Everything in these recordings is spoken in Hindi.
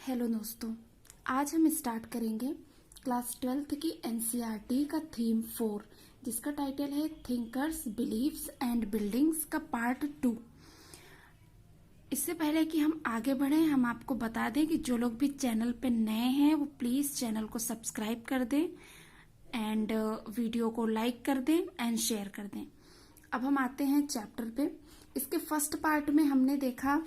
हेलो दोस्तों, आज हम स्टार्ट करेंगे क्लास 12th की एनसीईआरटी का थीम 4 जिसका टाइटल है थिंकर्स बिलीव्स एंड बिल्डिंग्स का पार्ट 2। इससे पहले कि हम आगे बढ़ें, हम आपको बता दें कि जो लोग भी चैनल पे नए हैं वो प्लीज़ चैनल को सब्सक्राइब कर दें एंड वीडियो को लाइक कर दें एंड शेयर कर दें। अब हम आते हैं चैप्टर पे। इसके फर्स्ट पार्ट में हमने देखा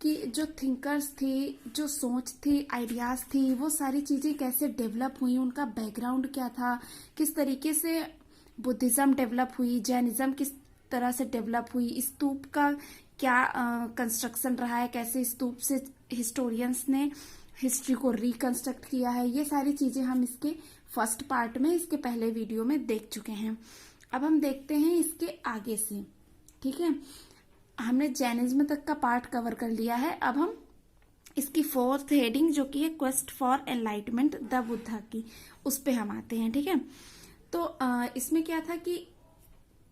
कि जो थिंकर्स थी, जो सोच थी, आइडियाज थी, वो सारी चीजें कैसे डेवलप हुई, उनका बैकग्राउंड क्या था, किस तरीके से बुद्धिज्म डेवलप हुई, जैनिज्म किस तरह से डेवलप हुई, स्तूप का क्या कंस्ट्रक्शन रहा है, कैसे स्तूप से हिस्टोरियंस ने हिस्ट्री को रिकंस्ट्रक्ट किया है, ये सारी चीजें हम इसके फर्स्ट पार्ट में, इसके पहले वीडियो में देख चुके हैं। अब हम देखते हैं इसके आगे से। ठीक है, हमने जैनिज्म तक का पार्ट कवर कर लिया है। अब हम इसकी फोर्थ हेडिंग जो कि है quest for enlightenment the Buddha की, उस पे हम आते हैं। ठीक है, तो इसमें क्या था कि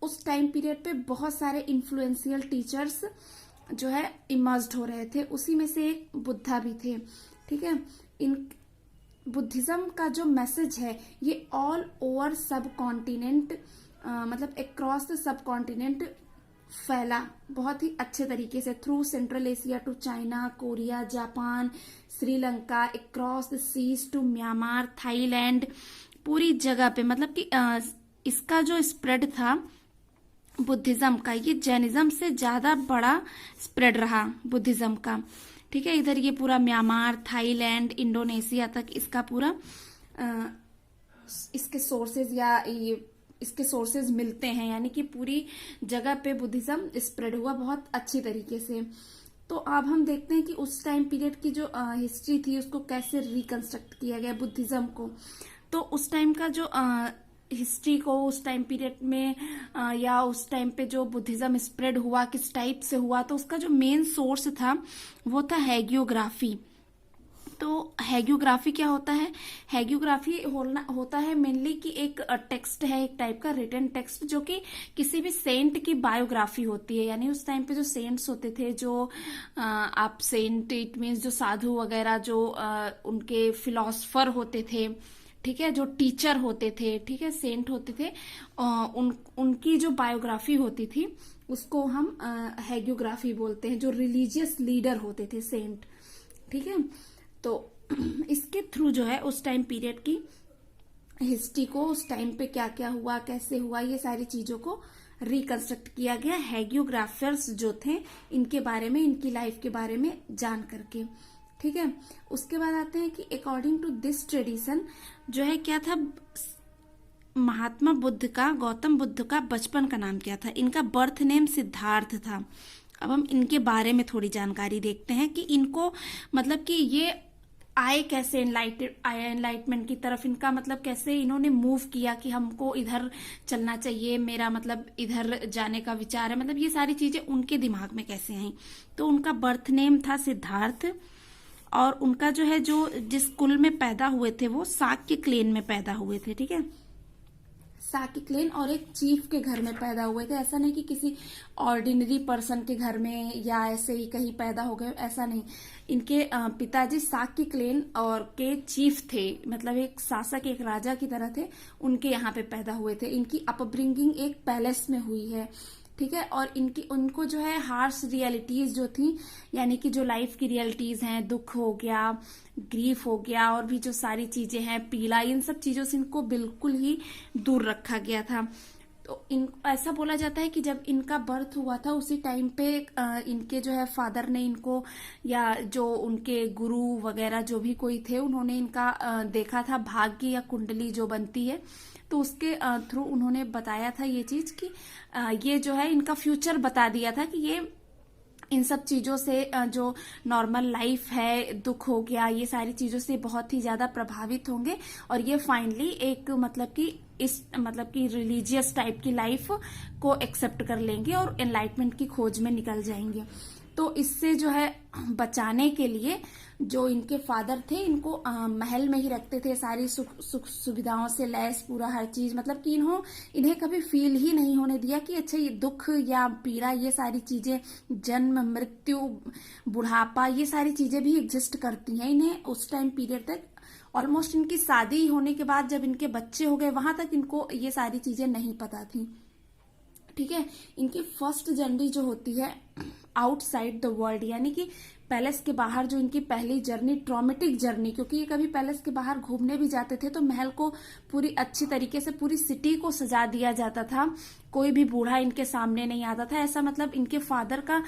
उस टाइम पीरियड पे बहुत सारे इन्फ्लुएंशियल टीचर्स जो है इमर्ज्ड हो रहे थे, उसी में से एक बुद्धा भी थे। ठीक है, इन बुद्धिज्म का जो मैसेज है ये ऑल ओवर सब कॉन्टिनेंट, मतलब अक्रॉस द सब कॉन्टिनेंट फैला बहुत ही अच्छे तरीके से, through central Asia to China, Korea, Japan, Sri Lanka, across the seas to Myanmar, Thailand, पूरी जगह पे, मतलब कि इसका जो स्प्रेड था बुद्धिज्म का, ये जैनिज्म से ज्यादा बड़ा स्प्रेड रहा बुद्धिज्म का। ठीक है, इधर ये पूरा म्यांमार, थाईलैंड, इंडोनेशिया तक इसका पूरा इसके सोर्सेज या ये इसके सोर्सेज मिलते हैं, यानी कि पूरी जगह पे बुद्धिज्म स्प्रेड हुआ बहुत अच्छी तरीके से। तो अब हम देखते हैं कि उस टाइम पीरियड की जो हिस्ट्री थी उसको कैसे रिकंस्ट्रक्ट किया गया बुद्धिज्म को। तो उस टाइम का जो हिस्ट्री को, उस टाइम पीरियड में या उस टाइम पे जो बुद्धिज्म स्प्रेड हुआ किस टाइप से हुआ, तो उसका जो मेन सोर्स था वो था हैगियोग्राफी। तो हैगियोग्राफी क्या होता है? हैगियोग्राफी होता है मेनली कि एक टेक्स्ट है, एक टाइप का रिटन टेक्स्ट जो कि किसी भी सेंट की बायोग्राफी होती है। यानी उस टाइम पे जो सेंट्स होते थे, जो आप सेंट इट मीन्स जो साधु वगैरह, जो उनके फिलोसफर होते थे, ठीक है, जो टीचर होते थे, ठीक है, सेंट होते थे, उनकी जो बायोग्राफी होती थी उसको हम हैगियोग्राफी बोलते हैं। जो रिलीजियस लीडर होते थे सेंट, ठीक है, तो इसके थ्रू जो है उस टाइम पीरियड की हिस्ट्री को, उस टाइम पे क्या क्या हुआ, कैसे हुआ, ये सारी चीजों को रिकंस्ट्रक्ट किया गया हैगियोग्राफर्स जो थे इनके बारे में, इनकी लाइफ के बारे में जान करके। ठीक है, उसके बाद आते हैं कि अकॉर्डिंग टू दिस ट्रेडिशन जो है क्या था, महात्मा बुद्ध का, गौतम बुद्ध का बचपन का नाम क्या था? इनका बर्थ नेम सिद्धार्थ था। अब हम इनके बारे में थोड़ी जानकारी देखते हैं कि इनको, मतलब कि ये आए कैसे एनलाइटमेंट की तरफ, इनका मतलब कैसे इन्होंने मूव किया कि हमको इधर चलना चाहिए, मेरा मतलब इधर जाने का विचार है, मतलब ये सारी चीजें उनके दिमाग में कैसे आई। तो उनका बर्थ नेम था सिद्धार्थ, और उनका जो है, जो जिस कुल में पैदा हुए थे वो शाक्य क्लेन में पैदा हुए थे। ठीक है, शाक्य क्लेन और एक चीफ के घर में पैदा हुए थे। ऐसा नहीं कि किसी ऑर्डिनरी पर्सन के घर में या ऐसे ही कहीं पैदा हो गए, ऐसा नहीं। इनके पिताजी शाक्य क्लेन और के चीफ थे, मतलब एक शासक, एक राजा की तरह थे, उनके यहाँ पे पैदा हुए थे। इनकी अपब्रिंगिंग एक पैलेस में हुई है। ठीक है, और उनको जो है हार्श रियलिटीज जो थी, यानी कि जो लाइफ की रियलिटीज हैं, दुख हो गया, ग्रीफ हो गया, और भी जो सारी चीजें हैं, पीला, इन सब चीजों से इनको बिल्कुल ही दूर रखा गया था। तो ऐसा बोला जाता है कि जब इनका बर्थ हुआ था उसी टाइम पे इनके जो है फादर ने इनको, या जो उनके गुरु वगैरह जो भी कोई थे, उन्होंने इनका देखा था भाग्य या कुंडली जो बनती है, तो उसके थ्रू उन्होंने बताया था ये चीज कि ये जो है इनका फ्यूचर बता दिया था कि ये इन सब चीजों से, जो नॉर्मल लाइफ है, दुख हो गया, ये सारी चीजों से बहुत ही ज्यादा प्रभावित होंगे, और ये फाइनली एक मतलब कि रिलीजियस टाइप की लाइफ को एक्सेप्ट कर लेंगे और एनलाइटमेंट की खोज में निकल जाएंगे। तो इससे जो है बचाने के लिए जो इनके फादर थे, इनको महल में ही रखते थे, सारी सुख सुविधाओं से लैस पूरा हर चीज, मतलब कि इन्हें कभी फील ही नहीं होने दिया कि अच्छा ये दुख या पीड़ा, ये सारी चीजें, जन्म, मृत्यु, बुढ़ापा, ये सारी चीजें भी एग्जिस्ट करती हैं। इन्हें उस टाइम पीरियड तक, ऑलमोस्ट इनकी शादी होने के बाद जब इनके बच्चे हो गए, वहां तक इनको ये सारी चीजें नहीं पता थी। ठीक है, इनकी फर्स्ट जर्नी जो होती है आउटसाइड द वर्ल्ड, यानी कि पैलेस के बाहर जो इनकी पहली जर्नी, ट्रॉमेटिक जर्नी, क्योंकि ये कभी पैलेस के बाहर घूमने भी जाते थे तो महल को पूरी अच्छी तरीके से, पूरी सिटी को सजा दिया जाता था, कोई भी बूढ़ा इनके सामने नहीं आता था। ऐसा मतलब इनके फादर का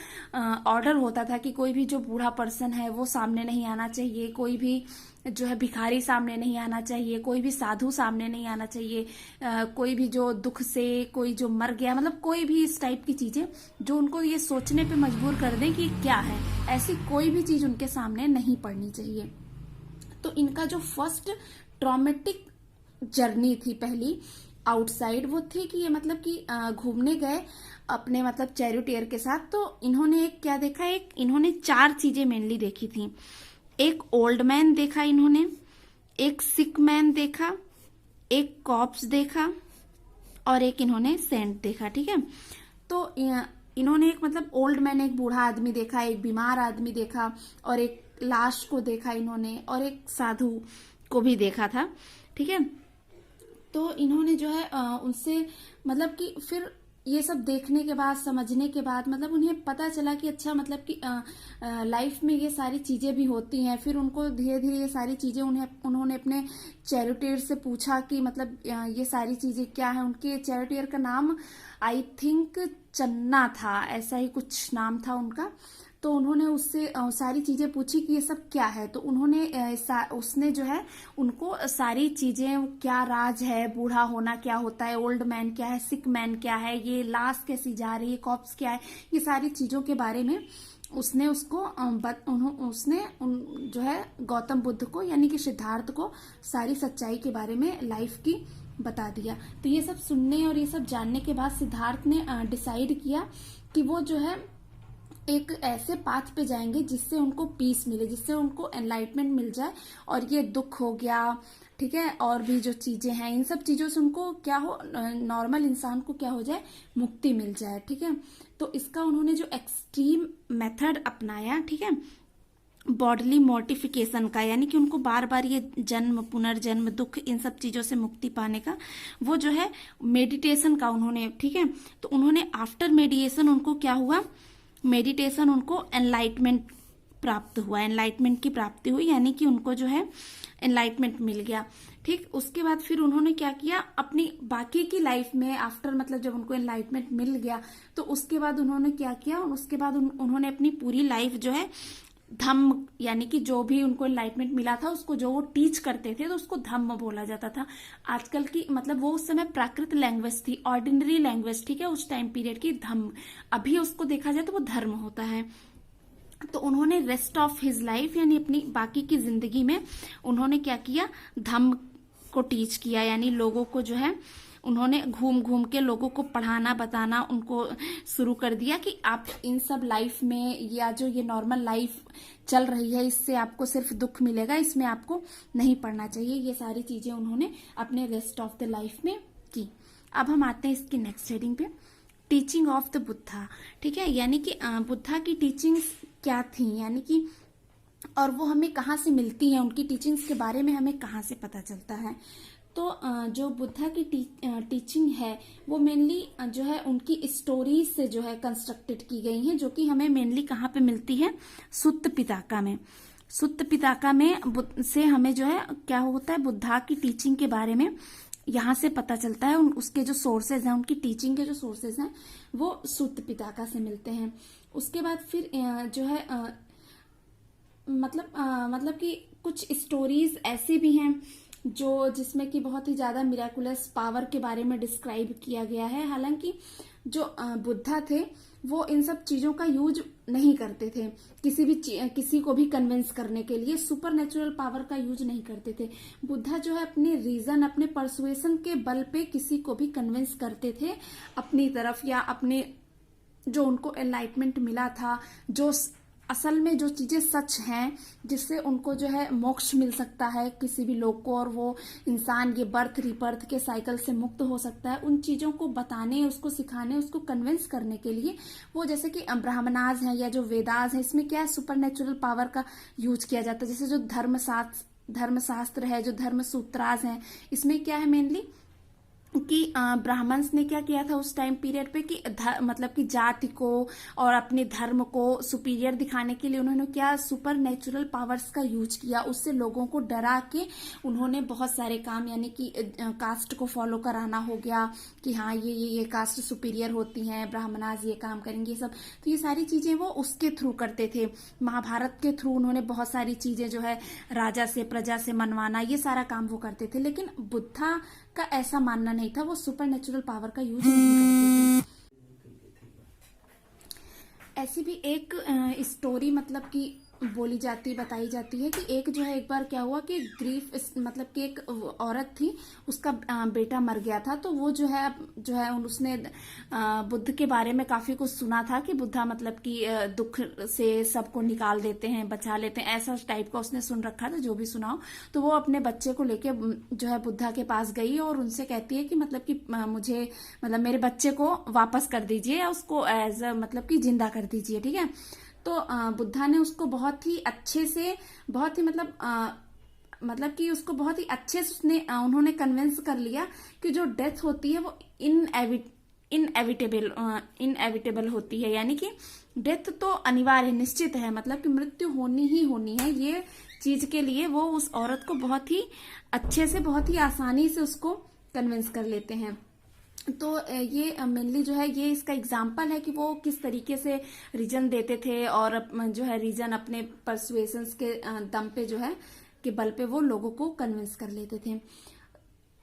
ऑर्डर होता था कि कोई भी जो बूढ़ा पर्सन है वो सामने नहीं आना चाहिए, कोई भी जो है भिखारी सामने नहीं आना चाहिए, कोई भी साधु सामने नहीं आना चाहिए, कोई भी जो दुख से, कोई जो मर गया, मतलब कोई भी इस टाइप की चीजें जो उनको ये सोचने पे मजबूर कर दें कि क्या है, ऐसी कोई भी चीज उनके सामने नहीं पड़नी चाहिए। तो इनका जो फर्स्ट ट्रॉमेटिक जर्नी थी पहली आउटसाइड, वो थी कि ये मतलब कि घूमने गए अपने मतलब चैरिटियर के साथ। तो इन्होंने एक क्या देखा, एक इन्होंने 4 चीजें मेनली देखी थी। एक ओल्ड मैन देखा इन्होंने, एक सिक मैन देखा, एक कॉप्स देखा और एक इन्होंने सेंट देखा। ठीक है, तो इन्होंने एक मतलब ओल्ड मैन, एक बूढ़ा आदमी देखा, एक बीमार आदमी देखा और एक लाश को देखा इन्होंने, और एक साधु को भी देखा था। ठीक है, तो इन्होंने जो है उनसे मतलब कि फिर ये सब देखने के बाद, समझने के बाद, मतलब उन्हें पता चला कि अच्छा मतलब कि लाइफ में ये सारी चीजें भी होती हैं। फिर उनको धीरे धीरे ये सारी चीजें उन्होंने अपने चैरिटियर से पूछा कि मतलब ये सारी चीजें क्या है। उनके चैरिटियर का नाम आई थिंक चन्ना था, ऐसा ही कुछ नाम था उनका। तो उन्होंने उससे सारी चीजें पूछी कि ये सब क्या है। तो उसने जो है उनको सारी चीजें, क्या राज है, बूढ़ा होना क्या होता है, ओल्ड मैन क्या है, सिक मैन क्या है, ये लाश कैसी जा रही है, कॉप्स क्या है, ये सारी चीजों के बारे में उसने जो है गौतम बुद्ध को, यानी कि सिद्धार्थ को, सारी सच्चाई के बारे में लाइफ की बता दिया। तो ये सब सुनने और ये सब जानने के बाद सिद्धार्थ ने डिसाइड किया कि वो जो है एक ऐसे पाथ पे जाएंगे जिससे उनको पीस मिले, जिससे उनको एनलाइटमेंट मिल जाए, और ये दुख हो गया, ठीक है, और भी जो चीजें हैं, इन सब चीजों से उनको क्या हो, नॉर्मल इंसान को क्या हो जाए, मुक्ति मिल जाए। ठीक है, तो इसका उन्होंने जो एक्सट्रीम मेथड अपनाया, ठीक है, बॉडली मॉर्टिफिकेशन का, यानी कि उनको बार बार ये जन्म, पुनर्जन्म, दुख, इन सब चीजों से मुक्ति पाने का, वो जो है मेडिटेशन का उन्होंने, ठीक है, तो उन्होंने आफ्टर मेडिटेशन उनको क्या हुआ, मेडिटेशन उनको एनलाइटमेंट प्राप्त हुआ, एनलाइटमेंट की प्राप्ति हुई, यानी कि उनको जो है एनलाइटमेंट मिल गया। ठीक, उसके बाद फिर उन्होंने क्या किया, अपनी बाकी की लाइफ में आफ्टर मतलब जब उनको एनलाइटमेंट मिल गया तो उसके बाद उन्होंने क्या किया, उसके बाद उन्होंने अपनी पूरी लाइफ जो है धम्म, यानी कि जो भी उनको एनलाइटमेंट मिला था उसको जो वो टीच करते थे तो उसको धम्म बोला जाता था। आजकल की मतलब वो उस समय प्राकृत लैंग्वेज थी, ऑर्डिनरी लैंग्वेज, ठीक है, उस टाइम पीरियड की धम्म। अभी उसको देखा जाए तो वो धर्म होता है। तो उन्होंने रेस्ट ऑफ हिज लाइफ, यानी अपनी बाकी की जिंदगी में उन्होंने क्या किया, धम्म को टीच किया, यानी लोगों को जो है उन्होंने घूम घूम के लोगों को पढ़ाना, बताना उनको शुरू कर दिया कि आप इन सब लाइफ में, या जो ये नॉर्मल लाइफ चल रही है इससे आपको सिर्फ दुख मिलेगा, इसमें आपको नहीं पढ़ना चाहिए। ये सारी चीजें उन्होंने अपने रेस्ट ऑफ द लाइफ में की। अब हम आते हैं इसकी नेक्स्ट हेडिंग पे, टीचिंग ऑफ द बुद्धा। ठीक है, यानी कि बुद्धा की टीचिंग्स क्या थी, यानी कि और वो हमें कहाँ से मिलती हैं, उनकी टीचिंग्स के बारे में हमें कहाँ से पता चलता है। तो जो बुद्धा की टीचिंग है वो मेनली जो है उनकी स्टोरीज से जो है कंस्ट्रक्टेड की गई हैं, जो कि हमें मेनली कहाँ पे मिलती है, सुत्त पिताका में। सुत्त पिताका में से हमें जो है क्या होता है, बुद्धा की टीचिंग के बारे में यहाँ से पता चलता है। उसके जो सोर्सेज हैं, उनकी टीचिंग के जो सोर्सेज हैं वो सुत्त पिताका से मिलते हैं। उसके बाद फिर जो है मतलब कि कुछ स्टोरीज ऐसी भी हैं जो जिसमें कि बहुत ही ज्यादा मिराकुलस पावर के बारे में डिस्क्राइब किया गया है। हालांकि जो बुद्धा थे वो इन सब चीजों का यूज नहीं करते थे, किसी को भी कन्विंस करने के लिए सुपर नेचुरल पावर का यूज नहीं करते थे। बुद्धा जो है अपने रीजन, अपने परसुएशन के बल पे किसी को भी कन्विंस करते थे अपनी तरफ, या अपने जो उनको एनलाइटमेंट मिला था, जो असल में जो चीजें सच हैं, जिससे उनको जो है मोक्ष मिल सकता है किसी भी लोग को, और वो इंसान ये बर्थ रिबर्थ के साइकिल से मुक्त हो सकता है, उन चीजों को बताने, उसको सिखाने, उसको कन्विंस करने के लिए वो, जैसे कि ब्राह्मणाज है या जो वेदास है, इसमें क्या है, सुपर नेचुरल पावर का यूज किया जाता है। जैसे जो धर्मशास्त्र है, जो धर्म सूत्राज है, इसमें क्या है मेनली कि ब्राह्मण्स ने क्या किया था उस टाइम पीरियड पे कि मतलब कि जाति को और अपने धर्म को सुपीरियर दिखाने के लिए उन्होंने क्या, सुपर नेचुरल पावर्स का यूज किया। उससे लोगों को डरा के उन्होंने बहुत सारे काम, यानी कि कास्ट को फॉलो कराना हो गया कि हाँ ये कास्ट सुपीरियर होती हैं, ब्राह्मणाज ये काम करेंगे, ये सब। तो ये सारी चीजें वो उसके थ्रू करते थे। महाभारत के थ्रू उन्होंने बहुत सारी चीजें जो है राजा से प्रजा से मनवाना, ये सारा काम वो करते थे। लेकिन बुद्धा का ऐसा मानना नहीं था, वो सुपर नेचुरल पावर का यूज नहीं करते थे। ऐसी भी एक स्टोरी मतलब कि बताई जाती है कि एक जो है, एक बार क्या हुआ कि ग्रीफ, मतलब कि एक औरत थी, उसका बेटा मर गया था। तो वो जो है उसने बुद्ध के बारे में काफी कुछ सुना था कि बुद्धा मतलब कि दुख से सबको निकाल देते हैं, बचा लेते हैं, ऐसा टाइप का उसने सुन रखा था, जो भी सुनाओ। तो वो अपने बच्चे को लेके जो है बुद्धा के पास गई और उनसे कहती है कि मतलब कि मुझे, मतलब मेरे बच्चे को वापस कर दीजिए, या उसको एज मतलब कि जिंदा कर दीजिए, ठीक है। तो बुद्धा ने उसको बहुत ही अच्छे से, बहुत ही मतलब कि उसको बहुत ही अच्छे से उन्होंने कन्विंस कर लिया कि जो डेथ होती है वो इनएविटेबल होती है, यानी कि डेथ तो अनिवार्य निश्चित है, मतलब कि मृत्यु होनी ही होनी है। ये चीज के लिए वो उस औरत को बहुत ही अच्छे से, बहुत ही आसानी से उसको कन्विंस कर लेते हैं। तो ये मेनली जो है, ये इसका एग्जाम्पल है कि वो किस तरीके से रीजन देते थे, और जो है रीजन अपने परसुएशंस के दम पे जो है के बल पे वो लोगों को कन्विंस कर लेते थे।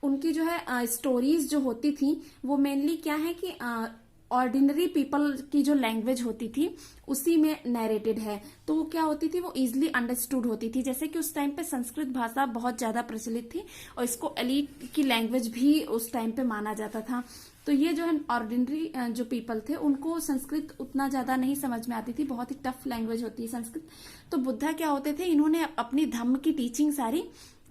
उनकी जो है स्टोरीज जो होती थी वो मेनली क्या है कि ऑर्डिनरी पीपल की जो लैंग्वेज होती थी उसी में नैरेटेड है। तो वो क्या होती थी, वो इजिली अंडरस्टूड होती थी। जैसे कि उस टाइम पे संस्कृत भाषा बहुत ज्यादा प्रचलित थी और इसको एलीट की लैंग्वेज भी उस टाइम पे माना जाता था। तो ये जो है ऑर्डिनरी जो पीपल थे उनको संस्कृत उतना ज्यादा नहीं समझ में आती थी, बहुत ही टफ लैंग्वेज होती है संस्कृत। तो बुद्धा क्या होते थे, इन्होंने अपनी धम्म की टीचिंग सारी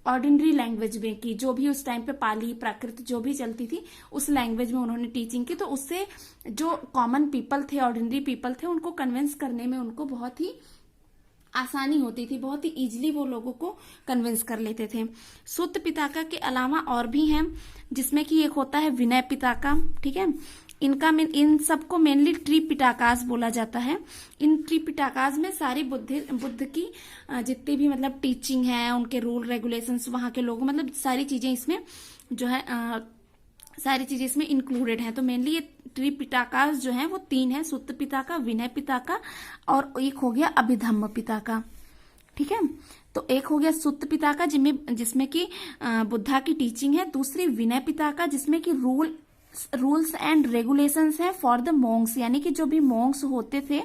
ऑर्डिनरी लैंग्वेज में की, जो भी उस टाइम पे पाली प्राकृत जो भी चलती थी उस लैंग्वेज में उन्होंने टीचिंग की। तो उससे जो कॉमन पीपल थे, ऑर्डिनरी पीपल थे, उनको कन्विंस करने में उनको बहुत ही आसानी होती थी, बहुत ही इजीली वो लोगों को कन्विंस कर लेते थे। सुत्त पिताका के अलावा और भी हैं, जिसमें कि एक होता है विनय पिताका, ठीक है। इन सबको मेनली त्रिपिटाकास बोला जाता है। इन त्रिपिटाकास में सारी बुद्ध की जितनी भी मतलब टीचिंग है, उनके रूल रेगुलेशंस, वहां के लोग, मतलब सारी चीजें इसमें जो है सारी चीजें इसमें इंक्लूडेड हैं। तो मेनली ये त्रिपिटाकास जो है वो 3 है, सुत्त पिताका, विनय पिताका और एक हो गया अभिधम्म पिताका, ठीक है। तो एक हो गया सुत्त पिताका जिसमें कि बुद्धा की टीचिंग है, दूसरी विनय पिताका जिसमें कि रूल्स एंड रेगुलेशंस है फॉर द मॉन्क्स, यानी कि जो भी मॉन्क्स होते थे,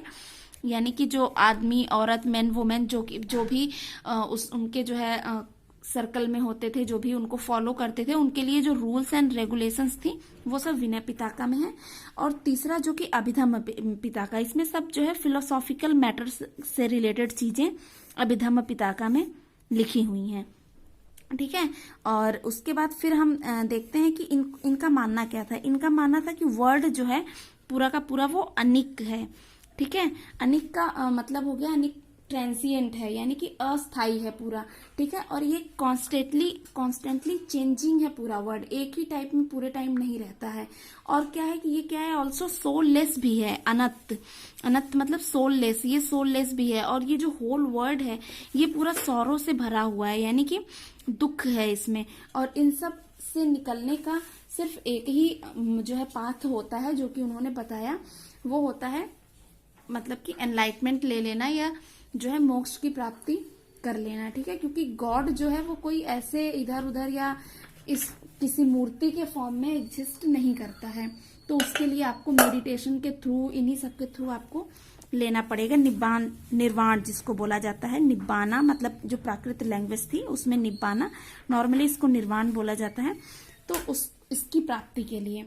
यानी कि जो आदमी औरत मैन वुमेन जो भी उनके जो है सर्कल में होते थे, जो भी उनको फॉलो करते थे, उनके लिए जो रूल्स एंड रेगुलेशंस थी वो सब विनय पिताका में है। और तीसरा जो कि अभिधम्म पिताका, इसमें सब जो है फिलोसॉफिकल मैटर्स से रिलेटेड चीजें अभिधम्म पिताका में लिखी हुई हैं, ठीक है। और उसके बाद फिर हम देखते हैं कि इनका मानना क्या था। इनका मानना था कि वर्ड जो है पूरा का पूरा वो अनिक है, ठीक है। अनिक का मतलब हो गया, अनिक ट्रांसिएंट है, यानी कि अस्थाई है पूरा, ठीक है। और ये कॉन्स्टेंटली चेंजिंग है पूरा वर्ड, एक ही टाइप में पूरे टाइम नहीं रहता है। और क्या है कि ये क्या है, ऑल्सो सोललेस भी है, अनंत मतलब सोललेस, ये सोललेस भी है। और ये जो होल वर्ड है ये पूरा सौरों से भरा हुआ है, यानी कि दुख है इसमें। और इन सब से निकलने का सिर्फ एक ही जो है पाथ होता है, जो कि उन्होंने बताया, वो होता है मतलब कि एनलाइटमेंट ले लेना या जो है मोक्ष की प्राप्ति कर लेना, ठीक है। क्योंकि गॉड जो है वो कोई ऐसे इधर उधर या इस किसी मूर्ति के फॉर्म में एग्जिस्ट नहीं करता है। तो उसके लिए आपको मेडिटेशन के थ्रू, इन्हीं सब के थ्रू आपको लेना पड़ेगा। निर्वाण जिसको बोला जाता है, निब्बाना मतलब जो प्राकृत लैंग्वेज थी उसमें निब्बाना, नॉर्मली इसको निर्वाण बोला जाता है। तो इसकी प्राप्ति के लिए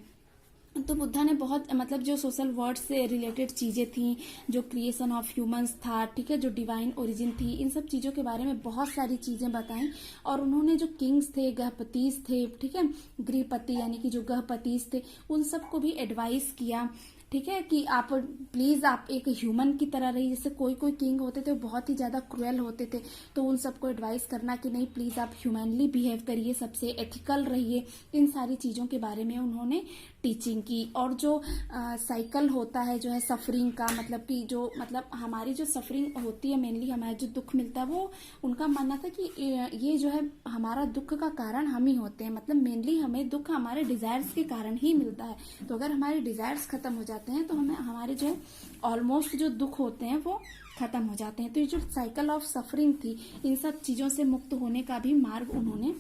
तो बुद्धा ने बहुत मतलब जो सोशल वर्ड से रिलेटेड चीजें थी, जो क्रिएशन ऑफ ह्यूमंस था, ठीक है, जो डिवाइन ओरिजिन थी, इन सब चीजों के बारे में बहुत सारी चीजें बताई। और उन्होंने जो किंग्स थे, गृहपतिस थे, ठीक है, गृहपति यानी कि जो गृहपतिस थे, उन सबको भी एडवाइस किया, ठीक है, कि आप प्लीज आप एक ह्यूमन की तरह रहिए। जैसे कोई कोई किंग होते थे वो बहुत ही ज्यादा क्रूएल होते थे, तो उन सबको एडवाइस करना कि नहीं प्लीज आप ह्यूमनली बिहेव करिए, सबसे एथिकल रहिए। इन सारी चीजों के बारे में उन्होंने टीचिंग की। और जो साइकिल होता है जो है सफरिंग का, मतलब कि जो मतलब हमारी जो सफरिंग होती है, मेनली हमारा जो दुख मिलता है, वो उनका मानना था कि ये जो है हमारा दुख का कारण हम ही होते हैं। मतलब मेनली हमें दुख हमारे डिजायर्स के कारण ही मिलता है। तो अगर हमारे डिजायर्स खत्म हो जाते हैं तो हमें हमारे जो है ऑलमोस्ट जो दुख होते हैं वो खत्म हो जाते हैं। तो ये जो साइकिल ऑफ सफरिंग थी, इन सब चीजों से मुक्त होने का भी मार्ग उन्होंने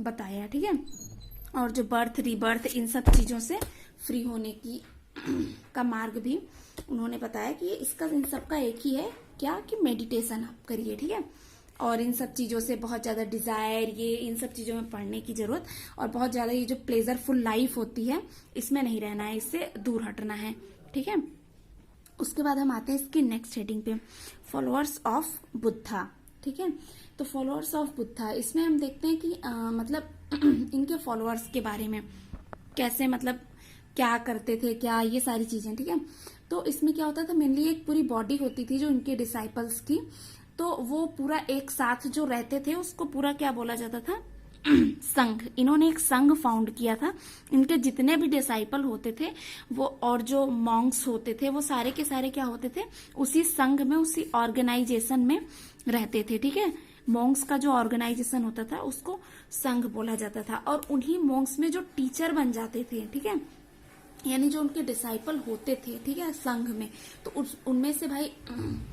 बताया, ठीक है। और जो बर्थ रीबर्थ इन सब चीजों से फ्री होने की का मार्ग भी उन्होंने बताया कि इसका इन सब का एक ही है, क्या कि मेडिटेशन आप करिए, ठीक है। और इन सब चीजों से बहुत ज्यादा डिजायर, ये इन सब चीजों में पढ़ने की जरूरत, और बहुत ज्यादा ये जो प्लेजरफुल लाइफ होती है इसमें नहीं रहना है, इससे दूर हटना है, ठीक है। उसके बाद हम आते हैं इसकी नेक्स्ट हेडिंग पे, फॉलोअर्स ऑफ बुद्धा, ठीक है। तो फॉलोअर्स ऑफ बुद्धा, इसमें हम देखते हैं कि मतलब इनके फॉलोअर्स के बारे में कैसे, मतलब क्या करते थे, क्या ये सारी चीजें, ठीक है। तो इसमें क्या होता था, मेनली एक पूरी बॉडी होती थी जो इनके डिसाइपल्स की, तो वो पूरा एक साथ जो रहते थे उसको पूरा क्या बोला जाता था, संघ। इन्होंने एक संघ फाउंड किया था। इनके जितने भी डिसाइपल होते थे वो, और जो मॉन्क्स होते थे, वो सारे के सारे क्या होते थे, उसी संघ में, उसी ऑर्गेनाइजेशन में रहते थे, ठीक है। मॉन्क्स का जो ऑर्गेनाइजेशन होता था उसको संघ बोला जाता था। और उन्हीं मॉन्क्स में जो टीचर बन जाते थे, ठीक है, यानी जो उनके डिसाइपल होते थे, ठीक है, संघ में, तो उनमें से भाई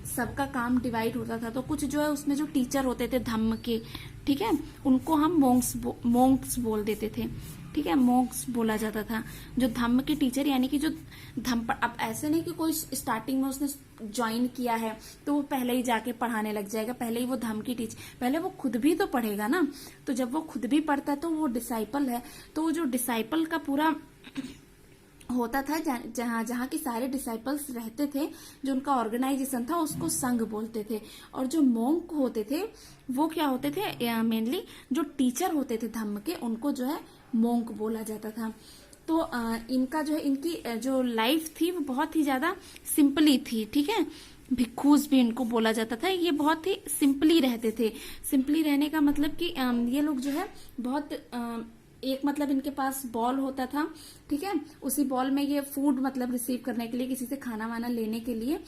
सबका काम डिवाइड होता था। तो कुछ जो है उसमें जो टीचर होते थे धम्म के, ठीक है, उनको हम मोंक्स बोल देते थे, ठीक है, मोंक्स बोला जाता था। जो धम्म के टीचर यानी कि जो धम्म, अब ऐसे नहीं कि कोई स्टार्टिंग में उसने ज्वाइन किया है तो वो पहले ही जाके पढ़ाने लग जाएगा, पहले ही वो धम्म की टीचर, पहले वो खुद भी तो पढ़ेगा ना। तो जब वो खुद भी पढ़ता है तो वो डिसाइपल है। तो वो जो डिसाइपल का पूरा होता था, जहां जहां के सारे डिसाइपल्स रहते थे, जो उनका ऑर्गेनाइजेशन था उसको संघ बोलते थे। और जो मोंक होते थे वो क्या होते थे, मेनली जो टीचर होते थे धम्म के, उनको जो है मोंक बोला जाता था। तो इनका जो है, इनकी जो लाइफ थी वो बहुत ही ज्यादा सिंपली थी, ठीक है। भिक्खूज भी इनको बोला जाता था। ये बहुत ही सिंपली रहते थे। सिंपली रहने का मतलब कि ये लोग जो है बहुत एक, मतलब इनके पास बॉल होता था, ठीक है, उसी बॉल में ये फूड मतलब रिसीव करने के लिए, किसी से खाना वाना लेने के लिए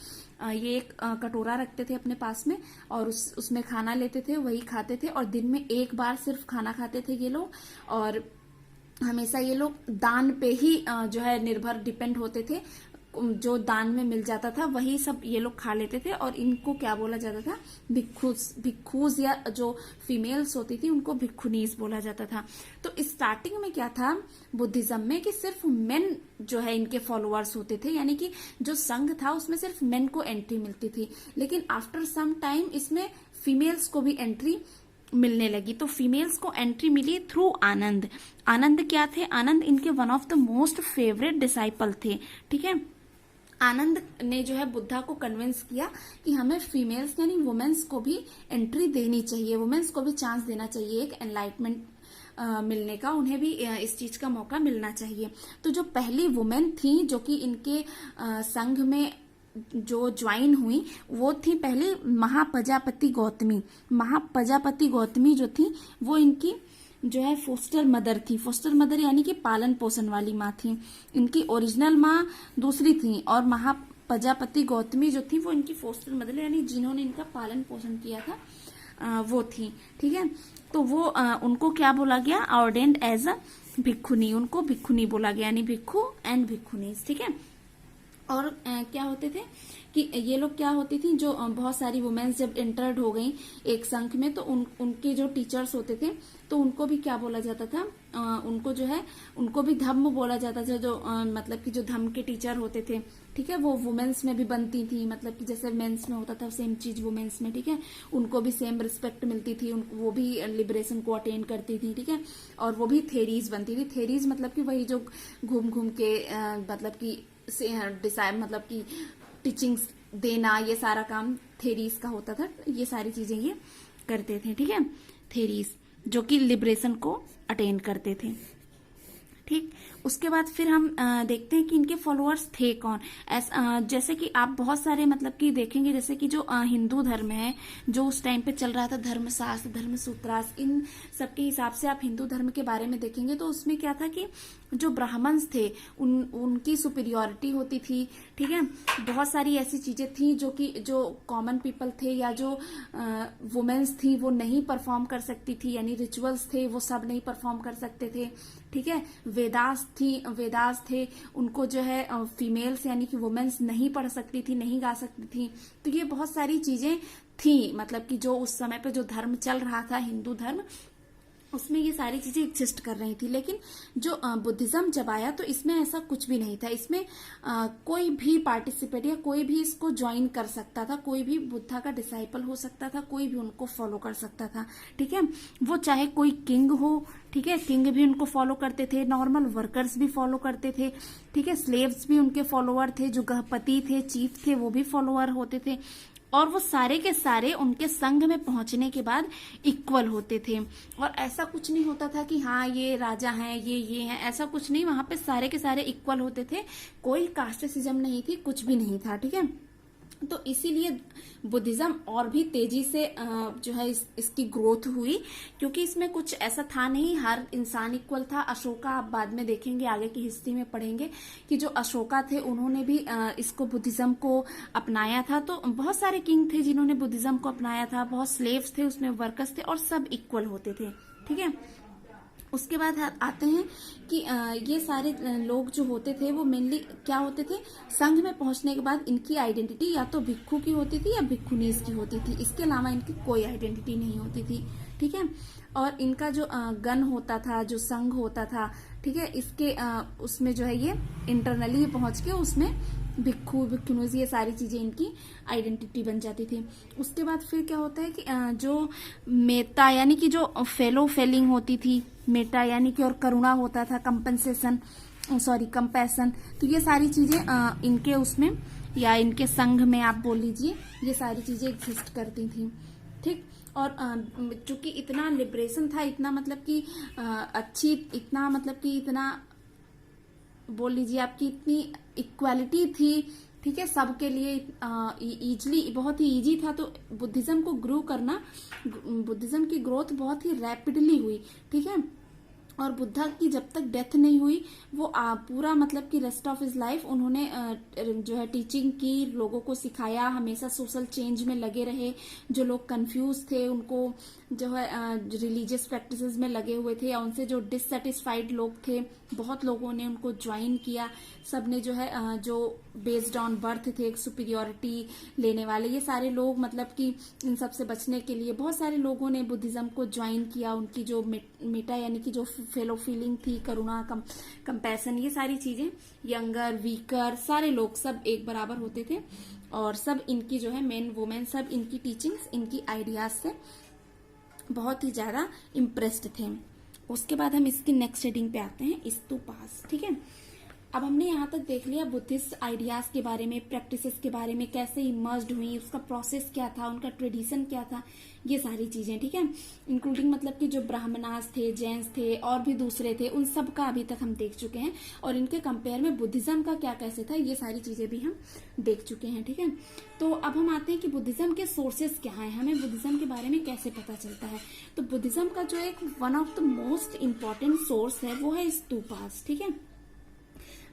ये एक कटोरा रखते थे अपने पास में, और उसमें खाना लेते थे, वही खाते थे। और दिन में एक बार सिर्फ खाना खाते थे ये लोग। और हमेशा ये लोग दान पे ही जो है निर्भर डिपेंड होते थे। जो दान में मिल जाता था वही सब ये लोग खा लेते थे। और इनको क्या बोला जाता था, भिक्खूज या जो फीमेल्स होती थी उनको भिक्खुनीज बोला जाता था। तो स्टार्टिंग में क्या था बुद्धिज्म में कि सिर्फ मेन जो है इनके फॉलोअर्स होते थे, यानी कि जो संघ था उसमें सिर्फ मेन को एंट्री मिलती थी। लेकिन आफ्टर सम टाइम इसमें फीमेल्स को भी एंट्री मिलने लगी। तो फीमेल्स को एंट्री मिली थ्रू आनंद। आनंद क्या थे, आनंद इनके one of the most favourite disciple थे, ठीक है। आनंद ने जो है बुद्धा को कन्विंस किया कि हमें फीमेल्स यानी वुमेन्स को भी एंट्री देनी चाहिए, वुमेन्स को भी चांस देना चाहिए एक एनलाइटमेंट मिलने का, उन्हें भी इस चीज का मौका मिलना चाहिए। तो जो पहली वुमेन थी जो कि इनके संघ में जो ज्वाइन हुई वो थी पहले महाप्रजापति गौतमी। महाप्रजापति गौतमी जो थी वो इनकी जो है फोस्टर मदर थी। फोस्टर मदर यानी कि पालन पोषण वाली माँ थी। इनकी ओरिजिनल माँ दूसरी थी और महाप्रजापति गौतमी जो थी वो इनकी फोस्टर मदर यानी जिन्होंने इनका पालन पोषण किया था वो थी, ठीक है। तो वो उनको क्या बोला गया, ऑर्डेन्ड एज अ भिक्खुनी, उनको भिक्खुनी बोला गया, यानी भिक्खु एंड भिक्खुनीज, ठीक है। और क्या होते थे कि ये लोग क्या होती थी, जो बहुत सारी वुमेन्स जब इंटर्ड हो गई एक संघ में, तो उनके जो टीचर्स होते थे तो उनको भी क्या बोला जाता था, उनको जो है उनको भी धम्म बोला जाता था, जो मतलब कि जो धम्म के टीचर होते थे, ठीक है, वो वुमेन्स में भी बनती थी, मतलब कि जैसे मेंस में होता था सेम चीज वुमेन्स में, ठीक है, उनको भी सेम रिस्पेक्ट मिलती थी, वो भी लिबरेशन को अटेंड करती थी, ठीक है, और वो भी थेरीज बनती थी। थेरीज मतलब कि वही जो घूम घूम के मतलब कि डिसाइड मतलब कि टीचिंग्स देना, ये सारा काम थेरीज का होता था, ये सारी चीजें ये करते थे, ठीक है, थेरीज जो कि लिबरेशन को अटेंड करते थे, ठीक। उसके बाद फिर हम देखते हैं कि इनके फॉलोअर्स थे कौन। जैसे कि आप बहुत सारे मतलब कि देखेंगे, जैसे कि जो हिंदू धर्म है जो उस टाइम पे चल रहा था, धर्मशास्त्र, धर्मसूत्रास, इन सबके हिसाब से आप हिंदू धर्म के बारे में देखेंगे तो उसमें क्या था कि जो ब्राह्मण्स थे उनकी सुपीरियोरिटी होती थी, ठीक है, बहुत सारी ऐसी चीजें थी जो कि जो कॉमन पीपल थे या जो वुमेन्स थी वो नहीं परफॉर्म कर सकती थी, यानी रिचुअल्स थे वो सब नहीं परफॉर्म कर सकते थे, ठीक है, वेदास थे उनको जो है फीमेल्स यानी कि वुमेन्स नहीं पढ़ सकती थी, नहीं गा सकती थी, तो ये बहुत सारी चीजें थी, मतलब कि जो उस समय पे जो धर्म चल रहा था हिंदू धर्म, उसमें ये सारी चीजें एग्जिस्ट कर रही थी। लेकिन जो बुद्धिज्म जब आया तो इसमें ऐसा कुछ भी नहीं था, इसमें कोई भी पार्टिसिपेट या कोई भी इसको ज्वाइन कर सकता था, कोई भी बुद्धा का डिसाइपल हो सकता था, कोई भी उनको फॉलो कर सकता था, ठीक है, वो चाहे कोई किंग हो, ठीक है, किंग भी उनको फॉलो करते थे, नॉर्मल वर्कर्स भी फॉलो करते थे, ठीक है, स्लेव्स भी उनके फॉलोअर थे, जो गृहपति थे, चीफ थे, वो भी फॉलोअर होते थे, और वो सारे के सारे उनके संघ में पहुंचने के बाद इक्वल होते थे। और ऐसा कुछ नहीं होता था कि हाँ ये राजा हैं, ये हैं, ऐसा कुछ नहीं, वहां पे सारे के सारे इक्वल होते थे, कोई कास्टिज्म नहीं थी, कुछ भी नहीं था, ठीक है। तो इसीलिए बुद्धिज्म और भी तेजी से जो है इसकी ग्रोथ हुई, क्योंकि इसमें कुछ ऐसा था नहीं, हर इंसान इक्वल था। अशोका आप बाद में देखेंगे, आगे की हिस्ट्री में पढ़ेंगे कि जो अशोका थे उन्होंने भी इसको बुद्धिज्म को अपनाया था, तो बहुत सारे किंग थे जिन्होंने बुद्धिज्म को अपनाया था, बहुत स्लेव्स थे उसमें, वर्कर्स थे, और सब इक्वल होते थे, ठीक है। उसके बाद आते हैं कि ये सारे लोग जो होते थे वो मेनली क्या होते थे, संघ में पहुंचने के बाद इनकी आइडेंटिटी या तो भिक्खु की होती थी या भिक्खुनीस की होती थी, इसके अलावा इनकी कोई आइडेंटिटी नहीं होती थी, ठीक है। और इनका जो गण होता था, जो संघ होता था, ठीक है, इसके उसमें जो है ये इंटरनली पहुंच के उसमें भिक्खु भिक्खुनीस ये सारी चीजें इनकी आइडेंटिटी बन जाती थी। उसके बाद फिर क्या होता है कि जो मेता यानी कि जो फेलो फेलिंग होती थी, मेटा यानी कि और करुणा होता था, कंपैशन, तो ये सारी चीजें इनके उसमें या इनके संघ में आप बोल लीजिए, ये सारी चीजें एग्जिस्ट करती थी, ठीक। और चूंकि इतना लिबरेशन था, इतना मतलब कि अच्छी, इतना मतलब कि इतना बोल लीजिए आपकी इतनी इक्वालिटी थी, ठीक है, सबके लिए इजली, बहुत ही इजी था, तो बुद्धिज्म को ग्रो करना, बुद्धिज्म की ग्रोथ बहुत ही रैपिडली हुई, ठीक है। और बुद्धा की जब तक डेथ नहीं हुई वो पूरा मतलब कि रेस्ट ऑफ हिज लाइफ उन्होंने जो है टीचिंग की, लोगों को सिखाया, हमेशा सोशल चेंज में लगे रहे, जो लोग कंफ्यूज थे उनको जो है रिलीजियस प्रैक्टिसेस में लगे हुए थे, या उनसे जो डिससेटिस्फाइड लोग थे, बहुत लोगों ने उनको ज्वाइन किया, सबने जो है जो बेस्ड ऑन बर्थ थे, एक सुपीरियोरिटी लेने वाले, ये सारे लोग मतलब कि इन सब से बचने के लिए बहुत सारे लोगों ने बुद्धिज्म को ज्वाइन किया, उनकी जो मेटा यानी कि जो फेलो फीलिंग थी, करुणा, कंपैशन, ये सारी चीजें, यंगर वीकर सारे लोग सब एक बराबर होते थे, और सब इनकी जो है मेन वुमेन सब इनकी टीचिंग्स, इनकी आइडियाज से बहुत ही ज्यादा इम्प्रेस्ड थे। उसके बाद हम इसकी नेक्स्ट हेडिंग पे आते हैं, स्तूपास, ठीक है। अब हमने यहाँ तक देख लिया बुद्धिस्ट आइडियाज के बारे में, प्रैक्टिसेस के बारे में, कैसे इमर्ज्ड हुई, उसका प्रोसेस क्या था, उनका ट्रेडिशन क्या था, ये सारी चीजें, ठीक है, इंक्लूडिंग मतलब कि जो ब्राह्मणास थे, जैन्स थे, और भी दूसरे थे, उन सब का अभी तक हम देख चुके हैं, और इनके कंपेयर में बुद्धिज्म का क्या कैसे था, ये सारी चीजें भी हम देख चुके हैं, ठीक है। तो अब हम आते हैं कि बुद्धिज्म के सोर्सेस क्या है, हमें बुद्धिज्म के बारे में कैसे पता चलता है। तो बुद्धिज्म का जो एक one of the most important source है वो है स्तूपास, ठीक है।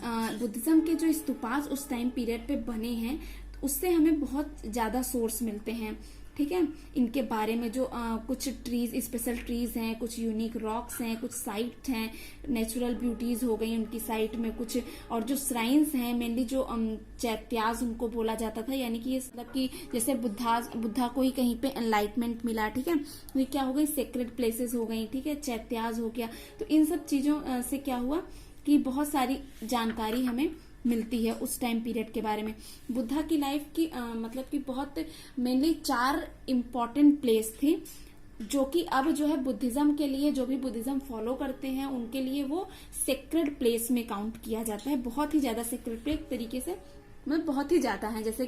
बुद्धिज्म के जो स्तूपास उस टाइम पीरियड पे बने हैं, उससे हमें बहुत ज्यादा सोर्स मिलते हैं, ठीक है। इनके बारे में जो कुछ ट्रीज, स्पेशल ट्रीज हैं, कुछ यूनिक रॉक्स हैं, कुछ साइट हैं, नेचुरल ब्यूटीज हो गई उनकी साइट में कुछ, और जो श्राइन्स हैं मेनली जो चैत्याज उनको बोला जाता था, यानी कि ये मतलब कि जैसे बुद्धा को ही कहीं पे एनलाइटमेंट मिला, ठीक है, तो ये क्या हो गई, सेक्रेड प्लेसेस हो गई, ठीक है, चैत्याज हो गया। तो इन सब चीजों से क्या हुआ कि बहुत सारी जानकारी हमें मिलती है उस टाइम पीरियड के बारे में। बुद्धा की लाइफ की मतलब कि बहुत मेनली 4 इम्पोर्टेंट प्लेस थी, जो कि अब जो है बुद्धिज्म के लिए, जो भी बुद्धिज्म फॉलो करते हैं उनके लिए वो सेक्रेड प्लेस में काउंट किया जाता है। बहुत ही ज्यादा सेक्रेड प्लेस तरीके से, मतलब बहुत ही ज्यादा है। जैसे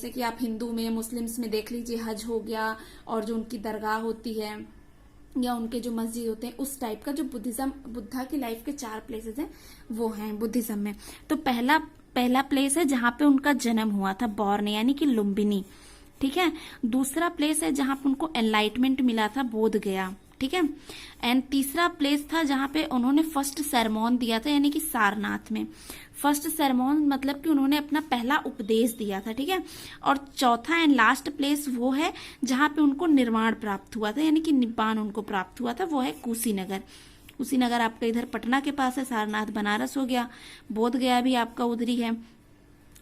कि आप हिंदू में, मुस्लिम्स में देख लीजिए, हज हो गया, और जो उनकी दरगाह होती है या उनके जो मस्जिद होते हैं, उस टाइप का जो बुद्धा की लाइफ के 4 प्लेसेस हैं वो हैं बुद्धिज्म में। तो पहला प्लेस है जहां पे उनका जन्म हुआ था, बॉर्न यानी कि लुम्बिनी, ठीक है। दूसरा प्लेस है जहां पे उनको एनलाइटमेंट मिला था, बोध गया, ठीक है। एंड तीसरा प्लेस था जहां पे उन्होंने फर्स्ट सरमॉन दिया था, यानी कि सारनाथ में। फर्स्ट सरमॉन मतलब कि उन्होंने अपना पहला उपदेश दिया था, ठीक है। और चौथा एंड लास्ट प्लेस वो है जहां पे उनको निर्वाण प्राप्त हुआ था, यानी कि निब्बान उनको प्राप्त हुआ था, वो है कुशीनगर। कुशीनगर आपका इधर पटना के पास है, सारनाथ बनारस हो गया, बोध गया भी आपका उधरी है,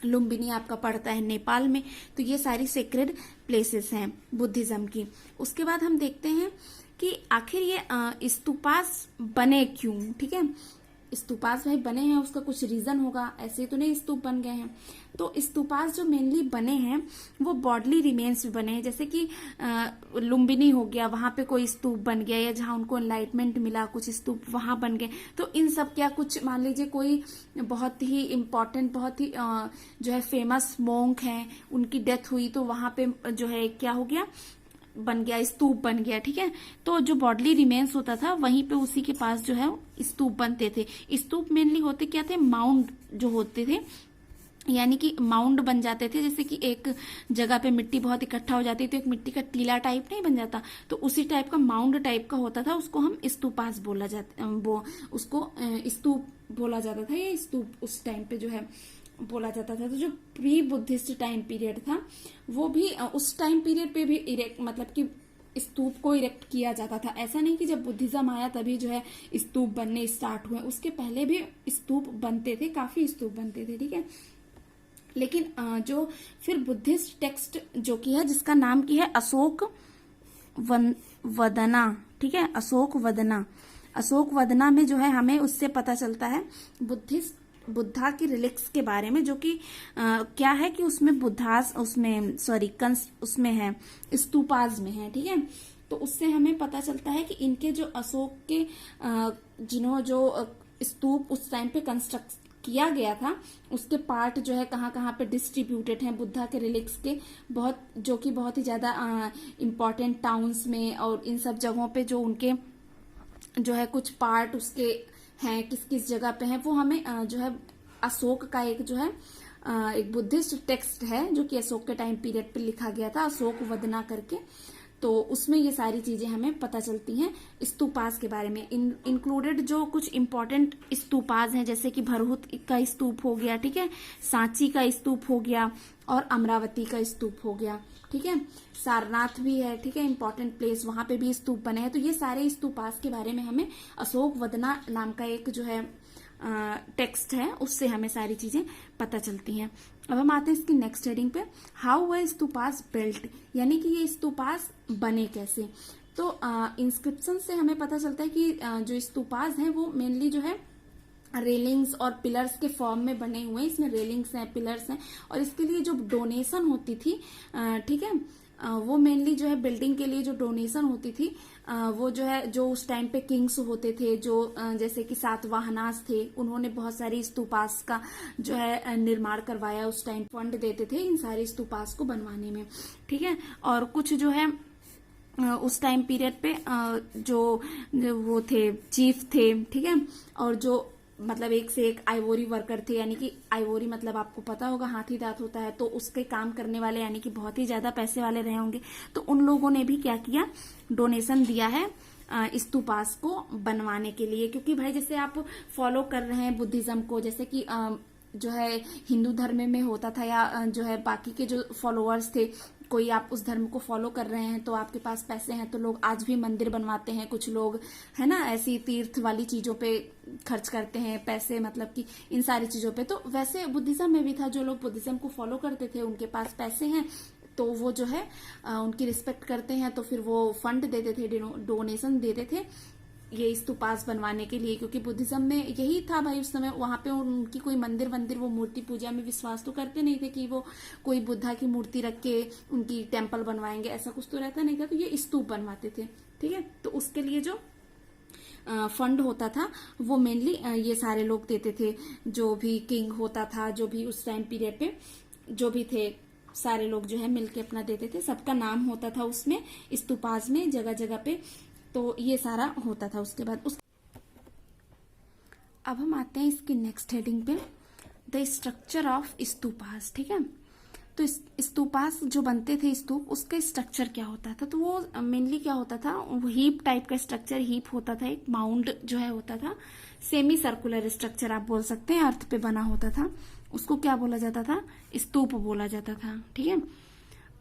लुम्बिनी आपका पड़ता है नेपाल में। तो ये सारी सेक्रेड प्लेसेस हैं बुद्धिज्म की। उसके बाद हम देखते हैं कि आखिर ये स्तूपास बने क्यों, ठीक है। स्तूपास भाई बने हैं, उसका कुछ रीजन होगा, ऐसे तो नहीं स्तूप बन गए हैं। तो स्तूपास जो मेनली बने हैं वो बॉडली रिमेन्स भी बने हैं, जैसे कि लुम्बिनी हो गया, वहां पे कोई स्तूप बन गया, या जहां उनको एनलाइटमेंट मिला कुछ स्तूप वहां बन गए। तो इन सब क्या कुछ मान लीजिए कोई बहुत ही इम्पोर्टेंट, बहुत ही जो है फेमस मोंक है, उनकी डेथ हुई तो वहां पे जो है क्या हो गया, बन गया, स्तूप बन गया, ठीक है। तो जो बॉडली रिमेन्स होता था वहीं पे उसी के पास जो है स्तूप बनते थे। स्तूप मेनली होते क्या थे, माउंड जो होते थे, यानी कि माउंड बन जाते थे। जैसे कि एक जगह पे मिट्टी बहुत इकट्ठा हो जाती है तो एक मिट्टी का टीला टाइप नहीं बन जाता, तो उसी टाइप का माउंड टाइप का होता था, उसको हम स्तूपास बोला जाता, वो उसको स्तूप बोला जाता था, या स्तूप उस टाइम पे जो है बोला जाता था। तो जो प्री बुद्धिस्ट टाइम पीरियड था वो भी उस टाइम पीरियड पे भी इरेक्ट, मतलब कि स्तूप को इरेक्ट किया जाता था। ऐसा नहीं कि जब बुद्धिज्म आया तभी जो है स्तूप बनने स्टार्ट हुए, उसके पहले भी स्तूप बनते थे, काफी स्तूप बनते थे, ठीक है। लेकिन जो फिर बुद्धिस्ट टेक्स्ट जो की है, जिसका नाम की है अशोक वदना, ठीक है, अशोक वदना में जो है हमें उससे पता चलता है बुद्धा की रिलिक्स के बारे में, जो कि क्या है कि उसमें उसमें है, स्तूपाज में है, ठीक है। तो उससे हमें पता चलता है कि इनके जो अशोक के जो स्तूप उस टाइम पे कंस्ट्रक्ट किया गया था, उसके पार्ट जो है कहाँ कहाँ पे डिस्ट्रीब्यूटेड हैं बुद्धा के रिलिक्स के, जो कि बहुत ही ज्यादा इम्पोर्टेंट टाउन्स में और इन सब जगहों पे जो उनके जो है कुछ पार्ट उसके हैं, किस किस जगह पे हैं, वो हमें जो है अशोक का एक जो है एक बुद्धिस्ट टेक्स्ट है जो कि अशोक के टाइम पीरियड पे लिखा गया था, अशोक वदना करके। तो उसमें ये सारी चीजें हमें पता चलती हैं स्तूपास के बारे में। इंक्लूडेड जो कुछ इंपॉर्टेंट स्तूपास हैं, जैसे कि भरहुत का स्तूप हो गया, ठीक है, सांची का स्तूप हो गया, और अमरावती का स्तूप हो गया, ठीक है। सारनाथ भी है, ठीक है, इंपॉर्टेंट प्लेस, वहां पे भी स्तूप बने हैं। तो ये सारे स्तूपास के बारे में हमें अशोक वदना नाम का एक जो है टेक्स्ट है, उससे हमें सारी चीजें पता चलती हैं। अब हम आते हैं इसकी नेक्स्ट हेडिंग पे, हाउ वर स्तूपास बिल्ट, यानी कि ये स्तूपास बने कैसे। तो इंस्क्रिप्शन से हमें पता चलता है कि जो स्तूपास हैं वो मेनली जो है रेलिंग्स और पिलर्स के फॉर्म में बने हुए हैं। इसमें रेलिंग्स हैं, पिलर्स हैं, और इसके लिए जो डोनेशन होती थी, ठीक है, वो मेनली जो है बिल्डिंग के लिए जो डोनेशन होती थी, वो जो है जो उस टाइम पे किंग्स होते थे, जो जैसे कि सातवाहनास थे, उन्होंने बहुत सारी स्तूपास का जो है निर्माण करवाया, उस टाइम फंड देते थे इन सारी स्तूपास को बनवाने में, ठीक है। और कुछ जो है उस टाइम पीरियड पे जो वो थे चीफ थे, ठीक है, और जो मतलब एक से एक आइवोरी वर्कर थे, यानी कि आइवोरी मतलब आपको पता होगा हाथी दांत होता है, तो उसके काम करने वाले यानी कि बहुत ही ज्यादा पैसे वाले रहे होंगे। तो उन लोगों ने भी क्या किया, डोनेशन दिया है स्तूपास को बनवाने के लिए, क्योंकि भाई जैसे आप फॉलो कर रहे हैं बुद्धिज्म को, जैसे कि जो है हिंदू धर्म में होता था, या जो है बाकी के जो फॉलोअर्स थे, कोई आप उस धर्म को फॉलो कर रहे हैं तो आपके पास पैसे हैं, तो लोग आज भी मंदिर बनवाते हैं, कुछ लोग है ना ऐसी तीर्थ वाली चीजों पे खर्च करते हैं पैसे, मतलब कि इन सारी चीजों पे। तो वैसे बुद्धिज्म में भी था, जो लोग बुद्धिज्म को फॉलो करते थे उनके पास पैसे हैं तो वो जो है उनकी रिस्पेक्ट करते हैं, तो फिर वो फंड देते थे, डोनेशन देते थे ये स्तूपास बनवाने के लिए, क्योंकि बुद्धिज्म में यही था भाई उस समय। वहां पे उनकी कोई मंदिर वो मूर्ति पूजा में विश्वास तो करते नहीं थे कि वो कोई बुद्धा की मूर्ति रख के उनकी टेम्पल बनवाएंगे, ऐसा कुछ तो रहता नहीं था। तो ये स्तूप बनवाते थे, ठीक है। तो उसके लिए जो फंड होता था वो मेनली ये सारे लोग देते थे, जो भी किंग होता था, जो भी उस टाइम पीरियड पे जो भी थे, सारे लोग जो है मिलके अपना देते थे। सबका नाम होता था उसमें स्तूपास में, जगह जगह पे। तो ये सारा होता था। उसके बाद अब हम आते हैं इसकी नेक्स्ट हेडिंग पे, द स्ट्रक्चर ऑफ स्तूपास, ठीक है। तो स्तूपास जो बनते थे स्तूप, उसका स्ट्रक्चर क्या होता था, तो वो मेनली क्या होता था, हीप टाइप का स्ट्रक्चर, हीप होता था, एक माउंड जो है होता था, सेमी सर्कुलर स्ट्रक्चर आप बोल सकते हैं, अर्थ पे बना होता था, उसको क्या बोला जाता था, स्तूप बोला जाता था, ठीक है।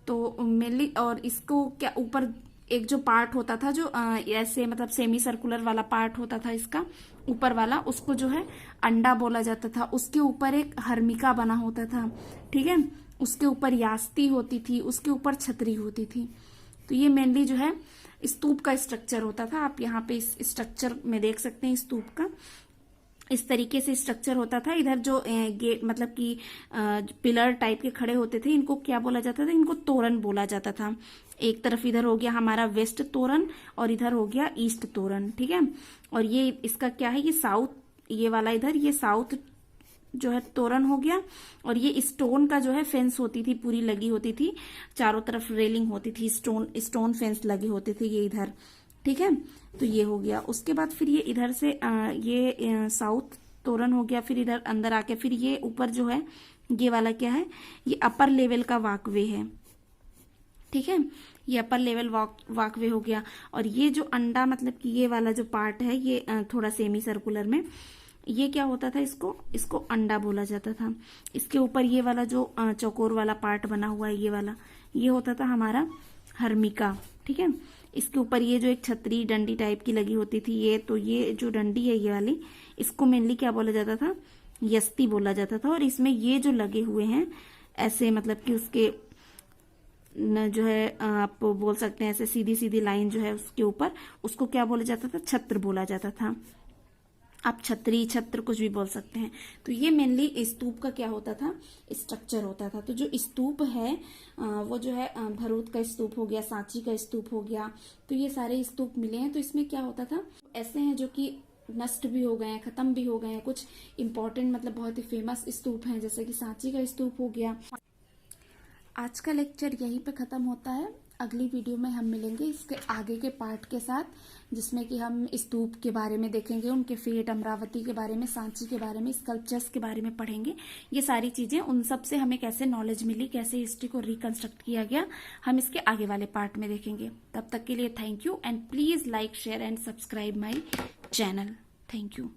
तो मेनली, और इसको क्या ऊपर एक जो पार्ट होता था, जो ऐसे मतलब सेमी सर्कुलर वाला पार्ट होता था इसका ऊपर वाला, उसको जो है अंडा बोला जाता था। उसके ऊपर एक हर्मिका बना होता था, ठीक है। उसके ऊपर यास्ती होती थी, उसके ऊपर छतरी होती थी। तो ये मेनली जो है स्तूप का स्ट्रक्चर होता था। आप यहाँ पे इस स्ट्रक्चर में देख सकते हैं स्तूप का, इस तरीके से स्ट्रक्चर होता था। इधर जो गेट मतलब कि पिलर टाइप के खड़े होते थे, इनको क्या बोला जाता था, इनको तोरण बोला जाता था। एक तरफ इधर हो गया हमारा वेस्ट तोरण और इधर हो गया ईस्ट तोरण, ठीक है। और ये इसका क्या है, ये साउथ, ये वाला इधर ये साउथ जो है तोरण हो गया। और ये स्टोन का जो है फेंस होती थी, पूरी लगी होती थी, चारों तरफ रेलिंग होती थी, स्टोन फेंस लगे होते थे ये इधर, ठीक है। तो ये हो गया। उसके बाद फिर ये इधर से ये साउथ तोरण हो गया। फिर इधर अंदर आके फिर ये ऊपर जो है ये वाला क्या है, ये अपर लेवल का वॉकवे है, ठीक है। ये अपर लेवल वॉकवे हो गया। और ये जो अंडा मतलब कि ये वाला जो पार्ट है, ये थोड़ा सेमी सर्कुलर में, ये क्या होता था, इसको अंडा बोला जाता था। इसके ऊपर ये वाला जो चौकोर वाला पार्ट बना हुआ है, ये वाला, ये होता था हमारा हर्मिका, ठीक है। इसके ऊपर ये जो एक छतरी डंडी टाइप की लगी होती थी, ये तो ये जो डंडी है ये वाली, इसको मेनली क्या बोला जाता था, यस्ती बोला जाता था। और इसमें ये जो लगे हुए हैं ऐसे, मतलब कि उसके जो है आप बोल सकते हैं ऐसे सीधी सीधी लाइन जो है उसके ऊपर, उसको क्या बोला जाता था, छत्र बोला जाता था। आप छतरी, छत्र कुछ भी बोल सकते हैं। तो ये मेनली स्तूप का क्या होता था, स्ट्रक्चर होता था। तो जो स्तूप है वो जो है भरूच का स्तूप हो गया, सांची का स्तूप हो गया, तो ये सारे स्तूप मिले हैं। तो इसमें क्या होता था, ऐसे हैं जो कि नष्ट भी हो गए हैं, खत्म भी हो गए हैं। कुछ इंपॉर्टेंट मतलब बहुत ही फेमस स्तूप हैं, जैसे कि सांची का स्तूप हो गया। आज का लेक्चर यहीं पे खत्म होता है। अगली वीडियो में हम मिलेंगे इसके आगे के पार्ट के साथ, जिसमें कि हम स्तूप के बारे में देखेंगे, उनके फेट, अमरावती के बारे में, सांची के बारे में, स्कल्पचर्स के बारे में पढ़ेंगे। ये सारी चीजें, उन सब से हमें कैसे नॉलेज मिली, कैसे हिस्ट्री को रिकंस्ट्रक्ट किया गया, हम इसके आगे वाले पार्ट में देखेंगे। तब तक के लिए thank you, and please like, share and subscribe my channel. Thank you.